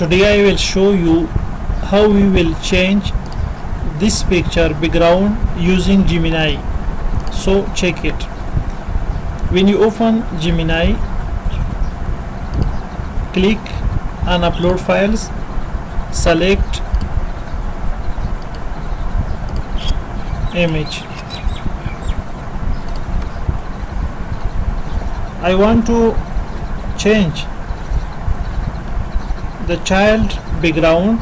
Today I will show you how we will change this picture background using Gemini. So check it. When you open Gemini, click on upload files, select image. I want to change the child background.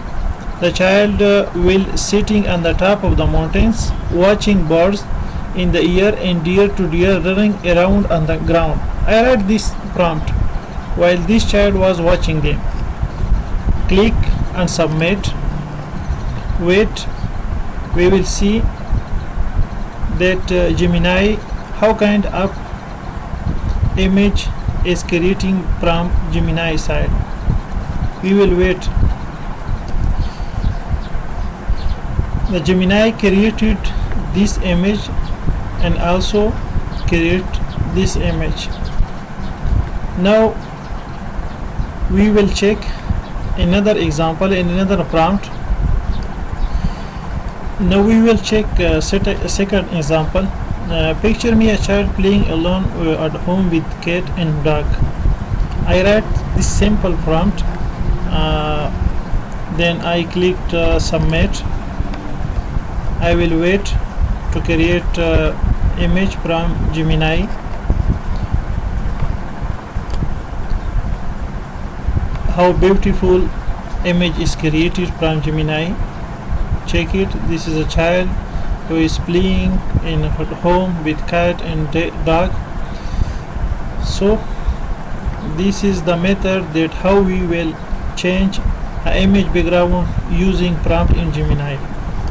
The child will sitting on the top of the mountains watching birds in the air and deer to deer running around on the ground. I read this prompt while this child was watching them. Click and submit. Wait, we will see that Gemini how kind of image is creating from Gemini side. We will wait. The Gemini created this image and also create this image. Now we will check another example in another prompt. Now we will check a second example. Picture me a child playing alone at home with cat and dog. I read this simple prompt. Then I clicked submit. I will wait to create image from Gemini. How beautiful image is created from Gemini. Check it. This is a child who is playing in her home with cat and dog. So this is the method that how we will change an image background using prompt in Gemini.